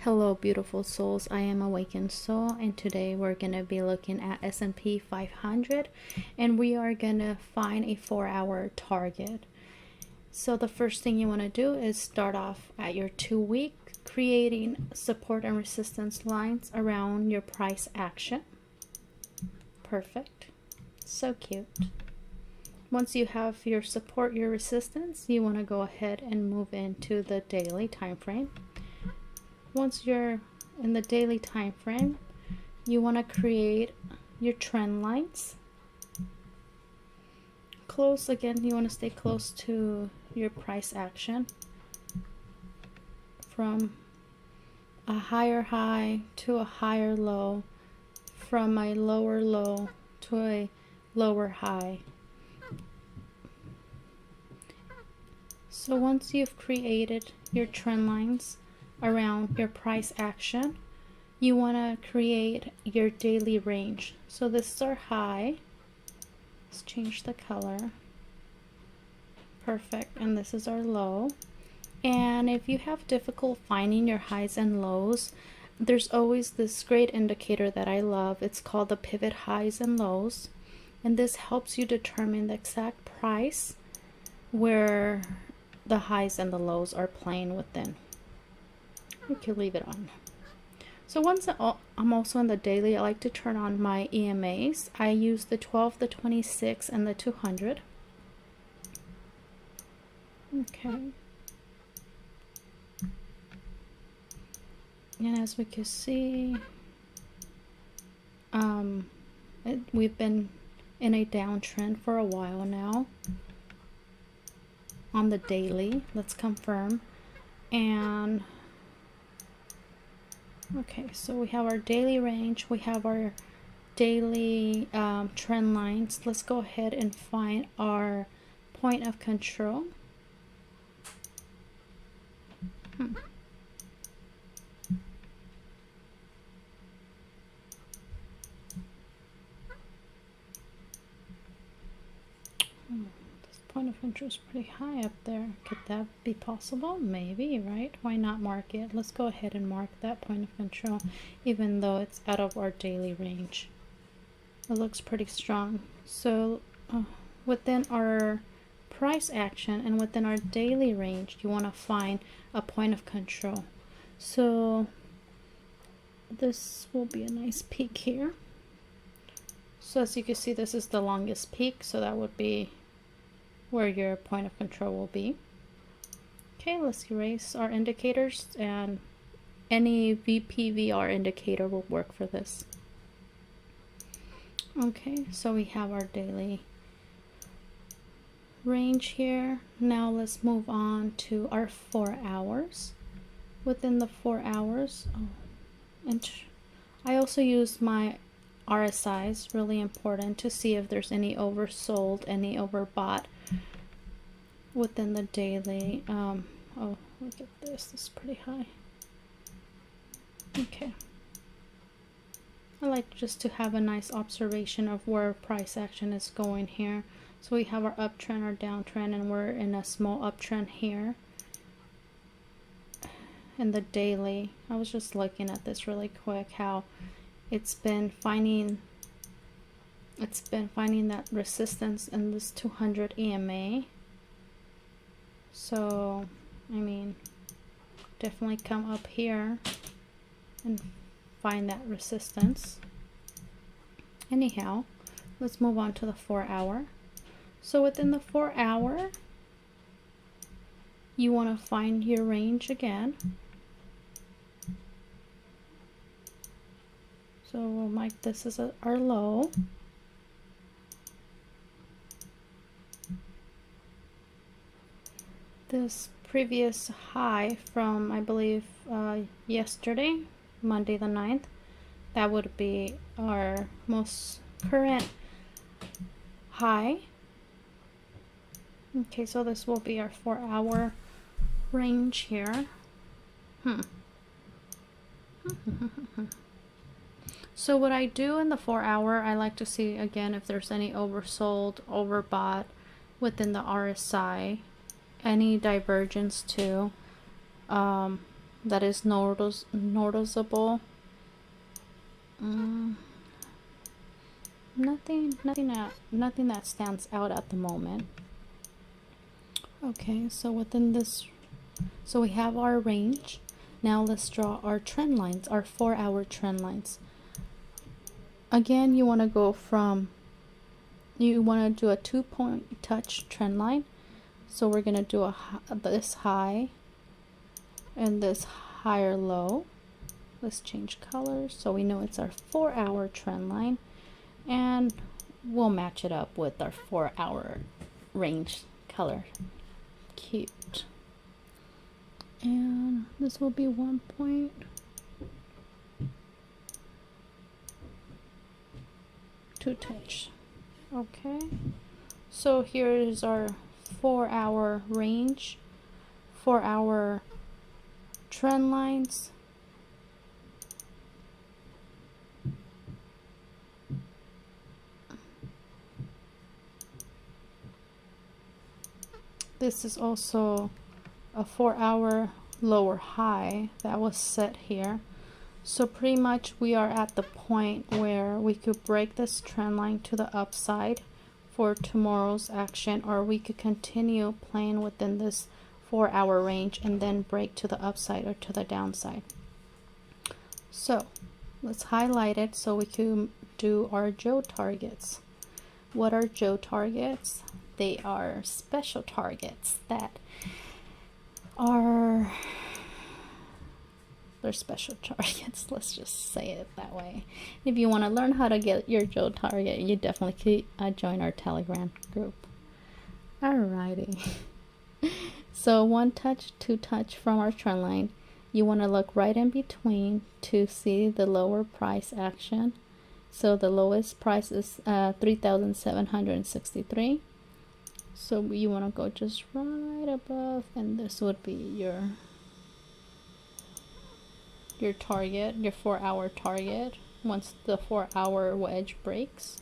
Hello beautiful souls, I am Awakened Soul, and today we're going to be looking at S&P 500 and we are going to find a 4-hour target. So the first thing you want to do is start off at your 2-week, creating support and resistance lines around your price action. Perfect. So cute. Once you have your support, your resistance, you want to go ahead and move into the daily time frame. Once you're in the daily time frame, you want to create your trend lines. Close again, you want to stay close to your price action from a higher high to a higher low, from a lower low to a lower high. So once you've created your trend lines around your price action, you want to create your daily range. So this is our high. Let's change the color. Perfect. And this is our low. And if you have difficult finding your highs and lows, there's always this great indicator that I love. It's called the pivot highs and lows, and this helps you determine the exact price where the highs and the lows are playing within. You can leave it on. So once I'm also in the daily, I like to turn on my EMAs. I use the 12, the 26, and the 200. Okay. And as we can see, we've been in a downtrend for a while now on the daily. Let's confirm. And okay, so we have our daily range, we have our daily trend lines. Let's go ahead and find our point of control. This point of control is pretty high up there. Could that be possible? Maybe, right? Why not mark it? Let's go ahead and mark that point of control, even though it's out of our daily range. It looks pretty strong. So within our price action and within our daily range, you want to find a point of control. So this will be a nice peak here. So as you can see, this is the longest peak, so that would be where your point of control will be. Okay, let's erase our indicators, and any VPVR indicator will work for this. Okay, so we have our daily range here. Now let's move on to our 4 hours. Within the 4 hours, and I also use my RSIs, really important to see if there's any oversold, any overbought within the daily. Oh, look at this. This is pretty high. Okay. I like just to have a nice observation of where price action is going here. So we have our uptrend, our downtrend, and we're in a small uptrend here. In the daily, I was just looking at this really quick, how it's been finding that resistance in this 200 EMA. So I mean, definitely come up here and find that resistance. Anyhow, let's move on to the 4 hour. So within the 4 hour, you want to find your range again. So we'll mark this as our low. This previous high from, I believe, yesterday, Monday the 9th, that would be our most current high. Okay, so this will be our 4 hour range here. So what I do in the 4 hour, I like to see again if there's any oversold, overbought within the RSI, any divergence too. that is noticeable. Nothing that stands out at the moment. Okay, so within this, so we have our range. Now let's draw our trend lines, our 4-hour trend lines. Again, you want to go from, you want to do a 2-point touch trend line. So we're going to do this high and this higher low. Let's change colors so we know it's our 4-hour trend line, and we'll match it up with our 4-hour range color. Cute. And this will be 1 point. Two touch. Okay, so here is our 4-hour range, 4-hour trend lines. This is also a 4-hour lower high that was set here. So pretty much we are at the point where we could break this trend line to the upside for tomorrow's action, or we could continue playing within this 4-hour range and then break to the upside or to the downside. So let's highlight it so we can do our Joe targets. What are Joe targets? They are special targets that are, they're special targets, let's just say it that way. If you want to learn how to get your Joe target, you definitely could join our Telegram group. Alrighty. So 1 touch, 2 touch from our trend line. You want to look right in between to see the lower price action. So the lowest price is 3,763. So you want to go just right above, and this would be your target, your 4-hour target once the 4-hour wedge breaks.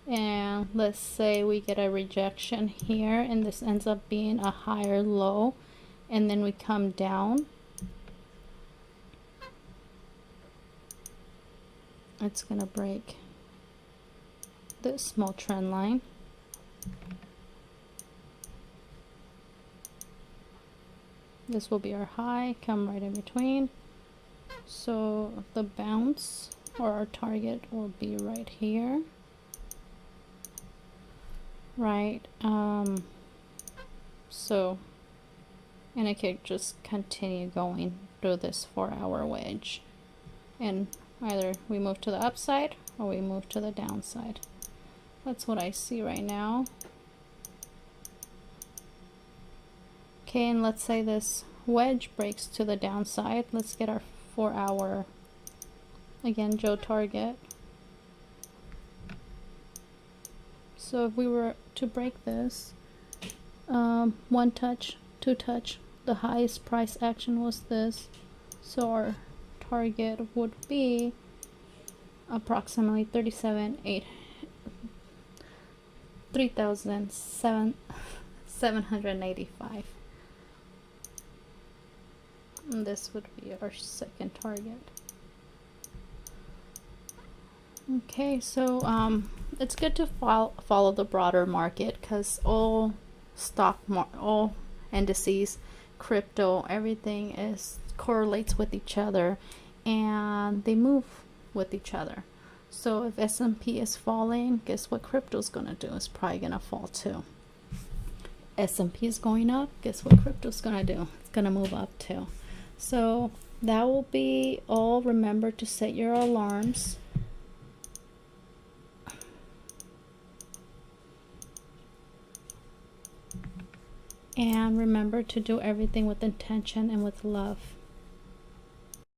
And let's say we get a rejection here and this ends up being a higher low, and then we come down. It's gonna break this small trend line. This will be our high, come right in between. So the bounce or our target will be right here. Right, so, and it could just continue going through this 4-hour wedge, and either we move to the upside or we move to the downside. That's what I see right now. Okay, and let's say this wedge breaks to the downside. Let's get our 4-hour, again, Joe target. So if we were to break this, 1 touch, 2 touch, the highest price action was this. So our target would be approximately 3,785. And this would be our second target. Okay, so it's good to follow the broader market, because all all indices, crypto, everything correlates with each other, and they move with each other. So if S&P is falling, guess what crypto's gonna do? It's probably gonna fall too. S&P is going up, guess what crypto's gonna do? It's gonna move up too. So that will be all. Remember to set your alarms. And remember to do everything with intention and with love.